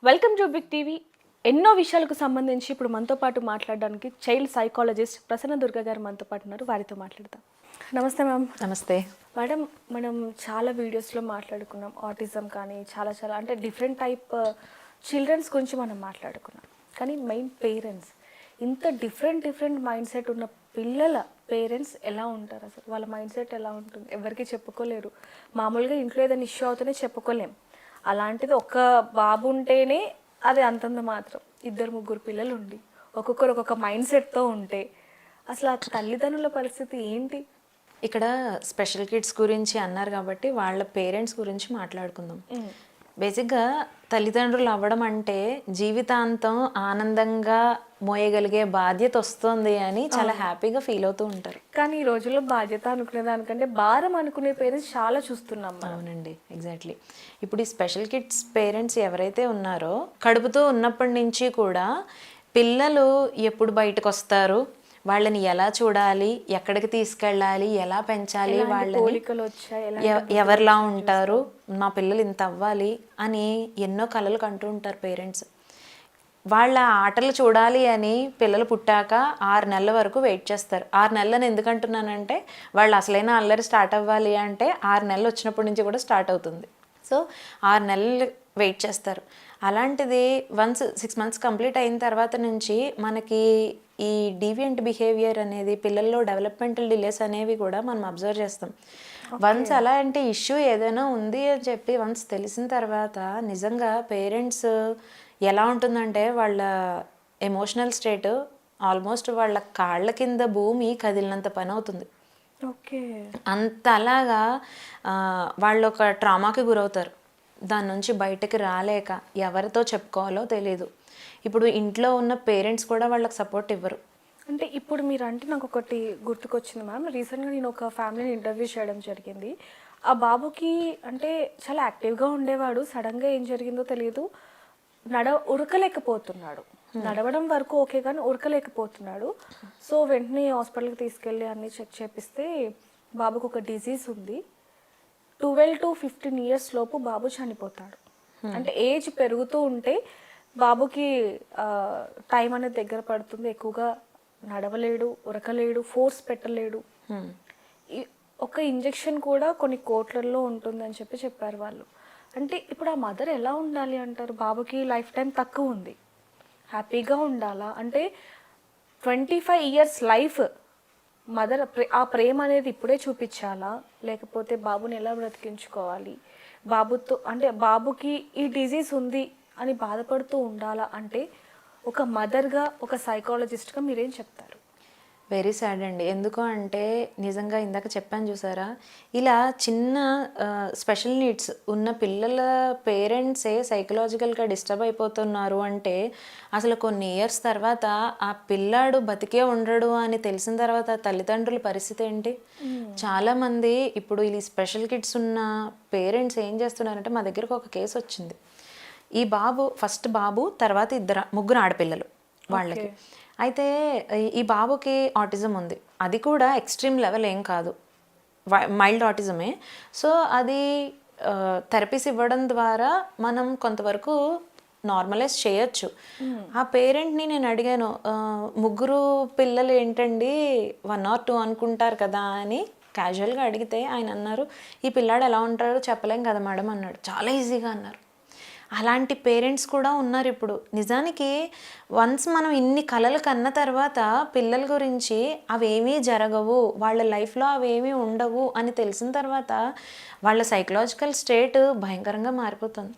Welcome to big TV. ఎన్నో విషయాలకు సంబంధించి ఇప్పుడు మనతో పాటు మాట్లాడడానికి చైల్డ్ సైకాలజిస్ట్ ప్రసన్న దుర్గ గారు మనతో పాటు ఉన్నారు. వారితో మాట్లాడదాం. నమస్తే మ్యామ్. నమస్తే మేడం, మనం చాలా వీడియోస్లో మాట్లాడుకున్నాం ఆటిజం కానీ చాలా అంటే డిఫరెంట్ టైప్ చిల్డ్రన్స్ గురించి మనం మాట్లాడుకున్నాం. కానీ మెయిన్ పేరెంట్స్, ఇంత డిఫరెంట్ మైండ్ సెట్ ఉన్న పిల్లల పేరెంట్స్ ఎలా ఉంటారు? అసలు వాళ్ళ మైండ్ సెట్ ఎలా ఉంటుంది? ఎవరికి చెప్పుకోలేరు. మామూలుగా ఇంట్లో ఏదైనా ఇష్యూ అవుతూనే చెప్పుకోలేం. అలాంటిది ఒక బాబు ఉంటేనే అది అంతంత మాత్రం. 2-3 పిల్లలు ఉండి ఒక్కొక్కరు ఒక్కొక్క మైండ్ సెట్తో ఉంటే అసలు ఆ తల్లిదండ్రుల పరిస్థితి ఏంటి? ఇక్కడ స్పెషల్ కిడ్స్ గురించి అన్నారు కాబట్టి వాళ్ళ పేరెంట్స్ గురించి మాట్లాడుకుందాం. బేసిక్గా తల్లిదండ్రులు అవ్వడం అంటే జీవితాంతం ఆనందంగా మోయగలిగే బాధ్యత వస్తుంది అని చాలా హ్యాపీగా ఫీల్ అవుతూ ఉంటారు. కానీ ఈ రోజుల్లో బాధ్యత అనుకునే దానికంటే భారం అనుకునే పేరెంట్స్ చాలా చూస్తున్నాం. అవునండి, ఎగ్జాక్ట్లీ. ఇప్పుడు ఈ స్పెషల్ కిడ్స్ పేరెంట్స్ ఎవరైతే ఉన్నారో కడుపుతో ఉన్నప్పటి నుంచి కూడా పిల్లలు ఎప్పుడు బయటకు వస్తారు, వాళ్ళని ఎలా చూడాలి, ఎక్కడికి తీసుకెళ్ళాలి, ఎలా పెంచాలి, వాళ్ళని ఎవరిలా ఉంటారు, మా పిల్లలు ఇంత అవ్వాలి అని ఎన్నో కలలు కంటూ ఉంటారు పేరెంట్స్. వాళ్ళ ఆటలు చూడాలి అని పిల్లలు పుట్టాక 6 నెలల వరకు వెయిట్ చేస్తారు. 6 నెలలని ఎందుకు అంటున్నానంటే వాళ్ళు అసలైన అల్లరి స్టార్ట్ అవ్వాలి అంటే 6 నెలలు వచ్చినప్పటి నుంచి కూడా స్టార్ట్ అవుతుంది. సో 6 నెలలు వెయిట్ చేస్తారు. అలాంటిది వన్స్ 6 మంత్స్ కంప్లీట్ అయిన తర్వాత నుంచి మనకి ఈ డీవియంట్ బిహేవియర్ అనేది పిల్లల్లో డెవలప్మెంటల్ డిలేస్ అనేవి కూడా మనం అబ్జర్వ్ చేస్తాం. వన్స్ అలాంటి ఇష్యూ ఏదైనా ఉంది అని చెప్పి వన్స్ తెలిసిన తర్వాత నిజంగా పేరెంట్స్ ఎలా ఉంటుందంటే వాళ్ళ ఎమోషనల్ స్టేట్ ఆల్మోస్ట్ వాళ్ళ కాళ్ళ కింద భూమి కదిలినంత పని అవుతుంది. ఓకే, అంత అలాగా వాళ్ళు ఒక ట్రామాకి గురవుతారు. దాని నుంచి బయటకు రాలేక ఎవరితో చెప్పుకోవాలో తెలియదు. ఇప్పుడు ఇంట్లో ఉన్న పేరెంట్స్ కూడా వాళ్ళకి సపోర్ట్ ఇవ్వరు. అంటే ఇప్పుడు మీరు అంటే నాకు ఒకటి గుర్తుకొచ్చింది మ్యామ్. రీసెంట్గా నేను ఒక ఫ్యామిలీని ఇంటర్వ్యూ చేయడం జరిగింది. ఆ బాబుకి అంటే చాలా యాక్టివ్గా ఉండేవాడు. సడన్గా ఏం జరిగిందో తెలియదు, ఉరకలేకపోతున్నాడు. నడవడం వరకు ఓకే కానీ ఉరకలేకపోతున్నాడు. సో వెంటనే హాస్పిటల్కి తీసుకెళ్ళి అన్నీ చెక్ చేపిస్తే బాబుకు ఒక డిజీజ్ ఉంది. 12 to 15 ఇయర్స్ లోపు బాబు చనిపోతాడు. అంటే ఏజ్ పెరుగుతూ ఉంటే బాబుకి టైం అనేది దగ్గర పడుతుంది. ఎక్కువగా నడవలేడు, ఉరకలేడు, ఫోర్స్ పెట్టలేడు. ఒక ఇంజెక్షన్ కూడా కొన్ని కోట్లలో ఉంటుంది అని చెప్పారు వాళ్ళు. అంటే ఇప్పుడు ఆ మదర్ ఎలా ఉండాలి అంటారు? బాబుకి లైఫ్ టైం తక్కువ ఉంది, హ్యాపీగా ఉండాలా? అంటే 25 ఇయర్స్ లైఫ్ మదర్ ఆ ప్రేమ అనేది ఇప్పుడే చూపించాలా, లేకపోతే బాబుని ఎలా బ్రతికించుకోవాలి? బాబుతో అంటే బాబుకి ఈ డిజీజ్ ఉంది అని బాధపడుతూ ఉండాలా? అంటే ఒక మదర్గా, ఒక సైకాలజిస్ట్గా మీరేం చెప్తారు? వెరీ సాడ్ అండి. ఎందుకు అంటే నిజంగా ఇందాక చెప్పాను చూసారా, ఇలా చిన్న స్పెషల్ నీడ్స్ ఉన్న పిల్లల పేరెంట్సే సైకలాజికల్గా డిస్టర్బ్ అయిపోతున్నారు అంటే అసలు కొన్ని ఇయర్స్ తర్వాత ఆ పిల్లాడు బతికే ఉండడు అని తెలిసిన తర్వాత తల్లిదండ్రుల పరిస్థితి ఏంటి? చాలామంది ఇప్పుడు ఈ స్పెషల్ కిడ్స్ ఉన్న పేరెంట్స్ ఏం చేస్తున్నారంటే, మా దగ్గరకు ఒక కేసు వచ్చింది. ఈ బాబు ఫస్ట్ బాబు, తర్వాత 3 ఆడపిల్లలు వాళ్ళకి. అయితే ఈ బాబుకి ఆటిజం ఉంది. అది కూడా ఎక్స్ట్రీమ్ లెవెల్ ఏం కాదు, మైల్డ్ ఆటిజమే. సో అది థెరపీస్ ఇవ్వడం ద్వారా మనం కొంతవరకు నార్మలైజ్ చేయొచ్చు. ఆ పేరెంట్ని నేను అడిగాను, 3 పిల్లలు ఏంటండి 1 or 2 అనుకుంటారు కదా అని క్యాజువల్గా అడిగితే ఆయన అన్నారు, ఈ పిల్లాడు ఎలా ఉంటాడో చెప్పలేం కదా మేడం అన్నాడు. చాలా ఈజీగా అన్నారు. అలాంటి పేరెంట్స్ కూడా ఉన్నారు ఇప్పుడు. నిజానికి వన్స్ మనం ఇన్ని కలలు కన్న తర్వాత పిల్లల గురించి అవేమీ జరగవు, వాళ్ళ లైఫ్లో అవేమీ ఉండవు అని తెలిసిన తర్వాత వాళ్ళ సైకలాజికల్ స్టేట్ భయంకరంగా మారిపోతుంది.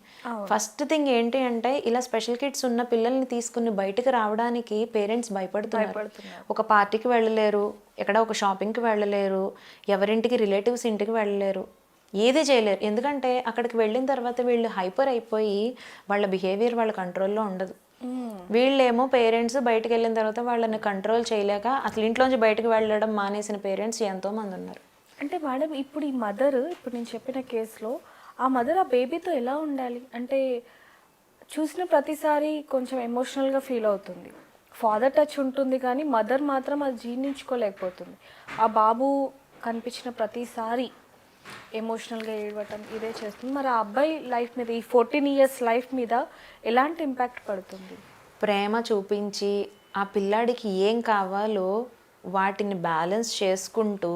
ఫస్ట్ థింగ్ ఏంటి అంటే, ఇలా స్పెషల్ కిడ్స్ ఉన్న పిల్లల్ని తీసుకుని బయటకు రావడానికి పేరెంట్స్ భయపడుతున్నారు. ఒక పార్టీకి వెళ్ళలేరు, ఎక్కడ ఒక షాపింగ్కి వెళ్ళలేరు, ఎవరింటికి రిలేటివ్స్ ఇంటికి వెళ్ళలేరు, ఏది చేయలేరు. ఎందుకంటే అక్కడికి వెళ్ళిన తర్వాత వీళ్ళు హైపర్ అయిపోయి వాళ్ళ బిహేవియర్ వాళ్ళ కంట్రోల్లో ఉండదు. వీళ్ళేమో పేరెంట్స్ బయటకు వెళ్ళిన తర్వాత వాళ్ళని కంట్రోల్ చేయలేక అసలు ఇంట్లోంచి బయటకు వెళ్ళడం మానేసిన పేరెంట్స్ ఎంతోమంది ఉన్నారు. అంటే మేడం, ఇప్పుడు ఈ మదర్, ఇప్పుడు నేను చెప్పిన కేసులో ఆ మదర్ ఆ బేబీతో ఎలా ఉండాలి? అంటే చూసిన ప్రతిసారి కొంచెం ఎమోషనల్గా ఫీల్ అవుతుంది. ఫాదర్ టచ్ ఉంటుంది కానీ మదర్ మాత్రం అది జీర్ణించుకోలేకపోతుంది. ఆ బాబు కనిపించిన ప్రతిసారి ఎమోషనల్గా ఏడవటం ఇదే చేస్తుంది. మరి ఆ అబ్బాయి లైఫ్ మీద, ఈ 14 ఇయర్స్ లైఫ్ మీద ఎలాంటి ఇంపాక్ట్ పడుతుంది? ప్రేమ చూపించి ఆ పిల్లాడికి ఏం కావాలో వాటిని బ్యాలెన్స్ చేసుకుంటూ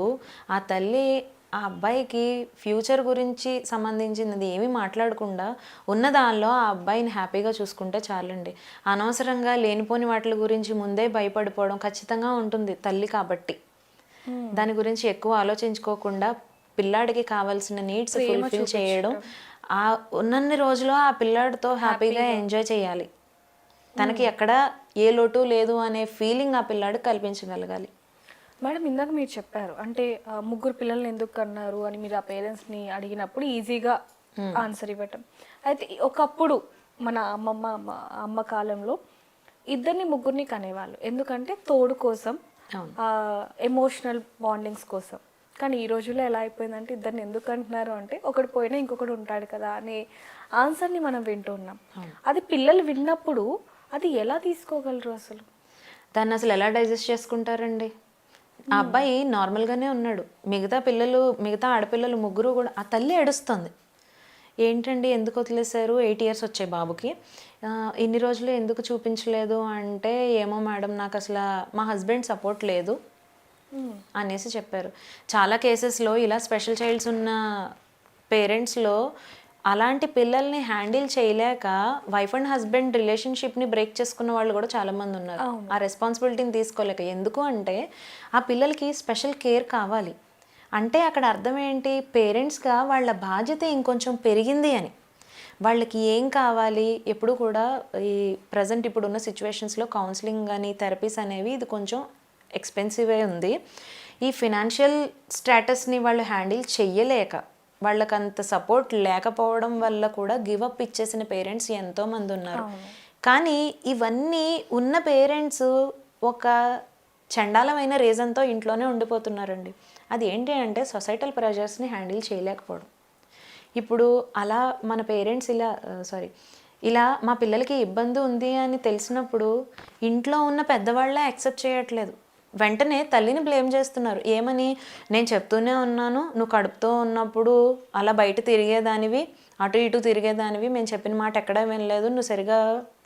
ఆ తల్లి ఆ అబ్బాయికి ఫ్యూచర్ గురించి సంబంధించినది ఏమీ మాట్లాడకుండా ఉన్న దానిలో ఆ అబ్బాయిని హ్యాపీగా చూసుకుంటే చాలండి. అనవసరంగా లేనిపోని వాటి గురించి ముందే భయపడిపోవడం ఖచ్చితంగా ఉంటుంది తల్లి కాబట్టి. దాని గురించి ఎక్కువ ఆలోచించుకోకుండా పిల్లాడికి కావాల్సిన నీడ్స్ ఫుల్ఫిల్ చేయడం, ఆ ఉన్నన్ని రోజులు ఆ పిల్లాడితో హ్యాపీగా ఎంజాయ్ చేయాలి. తనకి ఎక్కడ ఏ లోటు లేదు అనే ఫీలింగ్ ఆ పిల్లాడికి కల్పించగలగాలి. మేడం, ఇందాక మీరు చెప్పారు అంటే ముగ్గురు పిల్లల్ని ఎందుకు కన్నారు అని మీరు ఆ పేరెంట్స్ని అడిగినప్పుడు ఈజీగా ఆన్సర్ ఇవ్వటం. అయితే ఒకప్పుడు మన అమ్మ కాలంలో ఇద్దరిని ముగ్గురిని కనేవాళ్ళు, ఎందుకంటే తోడు కోసం, ఎమోషనల్ బాండింగ్స్ కోసం. కానీ ఈ రోజుల్లో ఎలా అయిపోయిందంటే ఇద్దరిని ఎందుకు అంటున్నారు అంటే ఒకటి పోయినా ఇంకొకటి ఉంటాడు కదా అనే ఆన్సర్ని మనం వింటూ ఉన్నాం. అది పిల్లలు విన్నప్పుడు అది ఎలా తీసుకోగలరు అసలు? దాన్ని అసలు ఎలా డైజెస్ట్ చేసుకుంటారండి? ఆ అబ్బాయి నార్మల్గానే ఉన్నాడు, మిగతా ఆడపిల్లలు ముగ్గురు కూడా, ఆ తల్లి ఏడుస్తుంది. ఏంటండి ఎందుకు వదిలేశారు, 8 years వచ్చాయి బాబుకి, ఇన్ని రోజులు ఎందుకు చూపించలేదు అంటే, ఏమో మేడం నాకు అసలు మా హస్బెండ్ సపోర్ట్ లేదు అనేసి చెప్పారు. చాలా కేసెస్లో ఇలా స్పెషల్ చైల్డ్స్ ఉన్న పేరెంట్స్లో అలాంటి పిల్లల్ని హ్యాండిల్ చేయలేక వైఫ్ అండ్ హస్బెండ్ రిలేషన్షిప్ని బ్రేక్ చేసుకున్న వాళ్ళు కూడా చాలామంది ఉన్నారు. ఆ రెస్పాన్సిబిలిటీని తీసుకోలేక. ఎందుకు అంటే ఆ పిల్లలకి స్పెషల్ కేర్ కావాలి అంటే అక్కడ అర్థం ఏంటి, పేరెంట్స్గా వాళ్ళ బాధ్యత ఇంకొంచెం పెరిగింది అని. వాళ్ళకి ఏం కావాలి, ఎప్పుడు కూడా ఈ ప్రజెంట్ ఇప్పుడున్న సిచ్యువేషన్స్లో కౌన్సిలింగ్ కానీ థెరపీస్ అనేవి ఇది కొంచెం ఎక్స్పెన్సివే ఉంది. ఈ ఫినాన్షియల్ స్టేటస్ని వాళ్ళు హ్యాండిల్ చెయ్యలేక, వాళ్ళకంత సపోర్ట్ లేకపోవడం వల్ల కూడా గివప్ ఇచ్చేసిన పేరెంట్స్ ఎంతోమంది ఉన్నారు. కానీ ఇవన్నీ ఉన్న పేరెంట్స్ ఒక చండాలమైన రీజన్తో ఇంట్లోనే ఉండిపోతున్నారండి. అది ఏంటి అంటే సొసైటల్ ప్రెషర్స్ని హ్యాండిల్ చేయలేకపోవడం. ఇప్పుడు అలా మన పేరెంట్స్ ఇలా మా పిల్లలకి ఇబ్బంది ఉంది అని తెలిసినప్పుడు ఇంట్లో ఉన్న పెద్దవాళ్ళే యాక్సెప్ట్ చేయట్లేదు. వెంటనే తల్లిని బ్లేమ్ చేస్తున్నారు. ఏమని, నేను చెప్తూనే ఉన్నాను, నువ్వు కడుపుతో ఉన్నప్పుడు అలా బయట తిరిగేదానివి, అటు ఇటు తిరిగేదానివి, మేము చెప్పిన మాట ఎక్కడా వినలేదు, నువ్వు సరిగా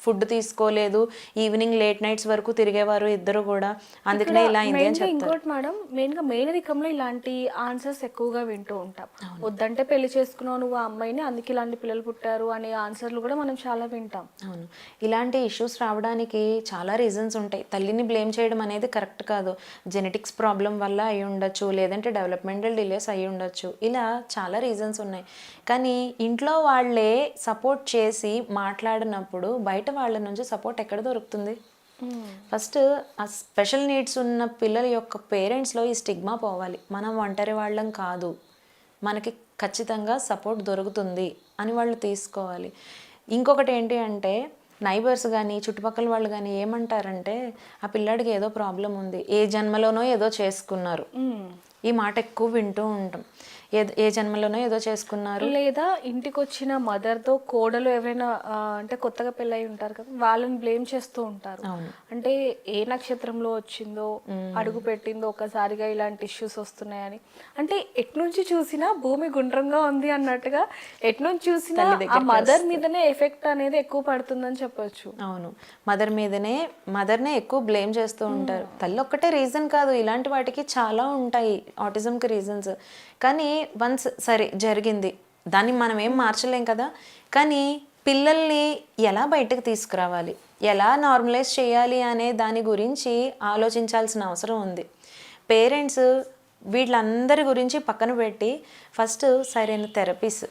ఫుడ్ తీసుకోలేదు, ఈవినింగ్ లేట్ నైట్స్ వరకు తిరిగేవారు ఇద్దరు కూడా, అందుకనే ఇలా అయింది అని చెప్తారు. ఇంకోటి మేడం, మెయిన్గా మేనరికంలో ఇలాంటి ఆన్సర్స్ ఎక్కువగా వింటూ ఉంటాం. వద్దంటే పెళ్లి చేసుకున్నావు నువ్వు ఆ అమ్మాయిని, అందుకే ఇలాంటి పిల్లలు పుట్టారు అనే ఆన్సర్లు కూడా మనం చాలా వింటాం. అవును, ఇలాంటి ఇష్యూస్ రావడానికి చాలా రీజన్స్ ఉంటాయి. తల్లిని బ్లేమ్ చేయడం అనేది కరెక్ట్ కాదు. జెనెటిక్స్ ప్రాబ్లం వల్ల అయి ఉండొచ్చు, లేదంటే డెవలప్మెంటల్ డిలేస్ అయి ఉండొచ్చు, ఇలా చాలా రీజన్స్ ఉన్నాయి. కానీ ఇంట్లో వాళ్ళే సపోర్ట్ చేసి మాట్లాడినప్పుడు బయట వాళ్ళ నుంచి సపోర్ట్ ఎక్కడ దొరుకుతుంది? ఫస్ట్ ఆ స్పెషల్ నీడ్స్ ఉన్న పిల్లల యొక్క పేరెంట్స్లో ఈ స్టిగ్మా పోవాలి. మనం ఒంటరి వాళ్ళం కాదు, మనకి ఖచ్చితంగా సపోర్ట్ దొరుకుతుంది అని వాళ్ళు తీసుకోవాలి. ఇంకొకటి ఏంటి అంటే నైబర్స్ కానీ చుట్టుపక్కల వాళ్ళు కానీ ఏమంటారంటే, ఆ పిల్లాడికి ఏదో ప్రాబ్లం ఉంది, ఏ జన్మలోనో ఏదో చేసుకున్నారు, ఈ మాట ఎక్కువ వింటూ ఉంటాం. ఏ జన్మలోనో ఏదో చేసుకున్నారు. లేదా ఇంటికి వచ్చిన మదర్తో కోడలు ఎవరైనా అంటే కొత్తగా పెళ్ళై ఉంటారు కదా, వాళ్ళని బ్లేమ్ చేస్తూ ఉంటారు. అంటే ఏ నక్షత్రంలో వచ్చిందో, అడుగు పెట్టిందో ఒకసారిగా ఇలాంటి ఇష్యూస్ వస్తున్నాయని. అంటే ఎట్నుంచి చూసినా భూమి గుండ్రంగా ఉంది అన్నట్టుగా ఎట్నుంచి చూసినా ఆ మదర్ మీదనే ఎఫెక్ట్ అనేది ఎక్కువ పడుతుందని చెప్పొచ్చు. అవును, మదర్నే ఎక్కువ బ్లేమ్ చేస్తూ ఉంటారు. తల్లి ఒక్కటే రీజన్ కాదు, ఇలాంటి వాటికి చాలా ఉంటాయి ఆటిజంకి రీజన్స్. కానీ వన్స్ సరే జరిగింది, దాన్ని మనం ఏం మార్చలేం కదా. కానీ పిల్లల్ని ఎలా బయటకు తీసుకురావాలి, ఎలా నార్మలైజ్ చేయాలి అనే దాని గురించి ఆలోచించాల్సిన అవసరం ఉంది. పేరెంట్స్ వీళ్ళందరి గురించి పక్కన పెట్టి ఫస్ట్ సరైన థెరపీస్,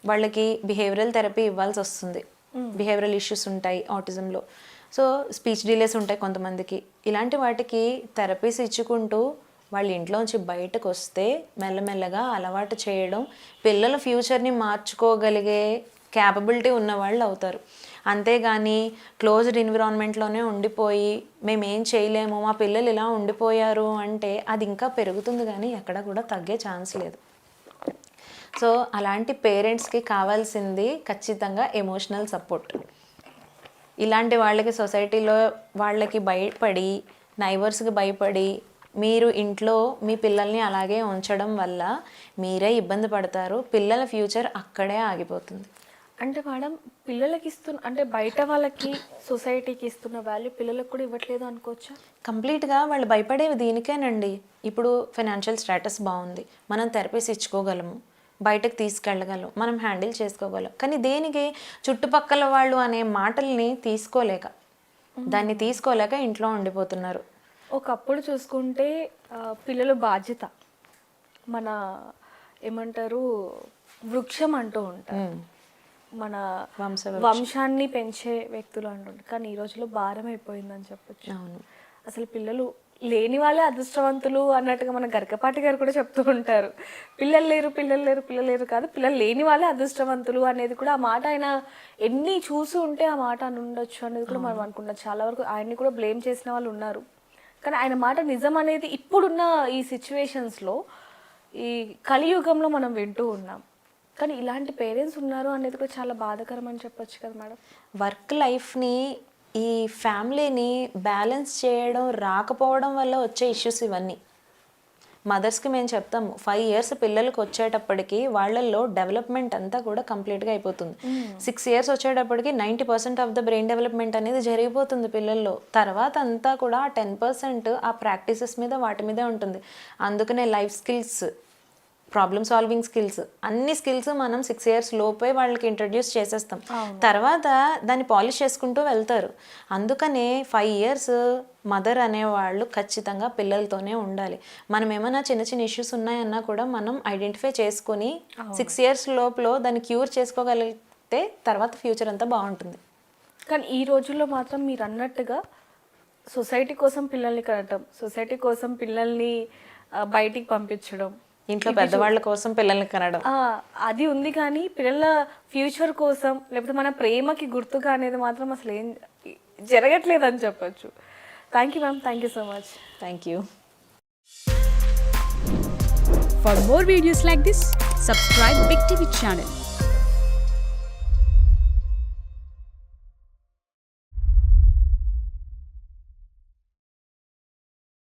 వాళ్ళకి బిహేవియరల్ థెరపీ ఇవ్వాల్సి వస్తుంది. బిహేవియరల్ ఇష్యూస్ ఉంటాయి ఆటిజంలో, సో స్పీచ్ డిలేస్ ఉంటాయి కొంతమందికి. ఇలాంటి వాటికి థెరపీస్ ఇచ్చుకుంటూ వాళ్ళ ఇంట్లోంచి బయటకు వస్తే మెల్లమెల్లగా అలవాటు చేయడం, పిల్లల ఫ్యూచర్ని మార్చుకోగలిగే క్యాపబిలిటీ ఉన్న వాళ్ళు అవుతారు. అంతేగాని క్లోజ్డ్ ఎన్విరాన్మెంట్లోనే ఉండిపోయి మేమేం చేయలేము, మా పిల్లలు ఇలా ఉండిపోయారు అంటే అది ఇంకా పెరుగుతుంది కానీ ఎక్కడ కూడా తగ్గే ఛాన్స్ లేదు. సో అలాంటి పేరెంట్స్కి కావాల్సింది ఖచ్చితంగా ఎమోషనల్ సపోర్ట్. ఇలాంటి వాళ్ళకి సొసైటీలో వాళ్ళకి భయపడి, నైబర్స్కి భయపడి మీరు ఇంట్లో మీ పిల్లల్ని అలాగే ఉంచడం వల్ల మీరే ఇబ్బంది పడతారు, పిల్లల ఫ్యూచర్ అక్కడే ఆగిపోతుంది. అంటే మేడం పిల్లలకి అంటే బయట వాళ్ళకి సొసైటీకి ఇస్తున్న వాల్యూ పిల్లలకు కూడా ఇవ్వట్లేదు అనుకోవచ్చా? కంప్లీట్గా వాళ్ళు భయపడేవి దీనికేనండి. ఇప్పుడు ఫైనాన్షియల్ స్టేటస్ బాగుంది, మనం థెరపీస్ ఇచ్చుకోగలము, బయటకు తీసుకెళ్ళగలం, మనం హ్యాండిల్ చేసుకోగలం. కానీ దేనికి చుట్టుపక్కల వాళ్ళు అనే మాటల్ని దాన్ని తీసుకోలేక ఇంట్లో ఉండిపోతున్నారు. ఒకప్పుడు చూసుకుంటే పిల్లలు బాధ్యత, మన ఏమంటారు వృక్షం అంటూ ఉంటారు, మన వంశాన్ని పెంచే వ్యక్తులు అంటుంటారు. కానీ ఈ రోజుల్లో భారం అయిపోయిందని చెప్పొచ్చు. అవును, అసలు పిల్లలు లేని వాళ్ళే అదృష్టవంతులు అన్నట్టుగా మన గరికపాటి గారు కూడా చెప్తూ ఉంటారు. పిల్లలు లేరు కాదు, పిల్లలు లేని వాళ్ళే అదృష్టవంతులు అనేది కూడా ఆ మాట ఆయన ఎన్ని చూసి ఉంటే ఆ మాట అని ఉండొచ్చు అనేది కూడా మనం అనుకుంటాం. చాలా వరకు ఆయన్ని కూడా బ్లేమ్ చేసిన వాళ్ళు ఉన్నారు. కానీ ఆయన మాట నిజం అనేది ఇప్పుడున్న ఈ సిచ్యువేషన్స్లో, ఈ కలియుగంలో మనం వింటూ ఉన్నాం. కానీ ఇలాంటి పేరెంట్స్ ఉన్నారు అనేది కూడా చాలా బాధాకరం అని చెప్పొచ్చు కదా మేడం. వర్క్ లైఫ్ని, ఈ ఫ్యామిలీని బ్యాలెన్స్ చేయడం రాకపోవడం వల్ల వచ్చే ఇష్యూస్ ఇవన్నీ. మదర్స్కి మేము చెప్తాము 5 years పిల్లలకి వచ్చేటప్పటికి వాళ్ళల్లో డెవలప్మెంట్ అంతా కూడా కంప్లీట్గా అయిపోతుంది. 6 years వచ్చేటప్పటికి 90% ఆఫ్ ద బ్రెయిన్ డెవలప్మెంట్ అనేది జరిగిపోతుంది పిల్లల్లో. తర్వాత అంతా కూడా 10% ఆ ప్రాక్టీసెస్ మీద వాటి మీదే ఉంటుంది. అందుకనే life skills, problem solving skills, అన్ని స్కిల్స్ మనం 6 years లోపే వాళ్ళకి ఇంట్రడ్యూస్ చేసేస్తాం. తర్వాత దాన్ని పాలిష్ చేసుకుంటూ వెళ్తారు. అందుకనే 5 years మదర్ అనేవాళ్ళు ఖచ్చితంగా పిల్లలతోనే ఉండాలి. మనం ఏమైనా చిన్న చిన్న ఇష్యూస్ ఉన్నాయన్నా కూడా మనం ఐడెంటిఫై చేసుకొని 6 years లోపల దాన్ని క్యూర్ చేసుకోగలిగితే తర్వాత ఫ్యూచర్ అంతా బాగుంటుంది. కానీ ఈ రోజుల్లో మాత్రం మీరు అన్నట్టుగా సొసైటీ కోసం పిల్లల్ని కనటం, సొసైటీ కోసం పిల్లల్ని బయటికి పంపించడం, ఇంట్లో పెద్దవాళ్ళ కోసం పిల్లల్ని కనడం అది ఉంది. కానీ పిల్లల ఫ్యూచర్ కోసం లేకపోతే మన ప్రేమకి గుర్తుగా అనేది మాత్రం అసలు ఏం జరగట్లేదు అని చెప్పొచ్చు. Thank you ma'am, thank you so much. Thank you. For more videos like this, subscribe Big TV channel.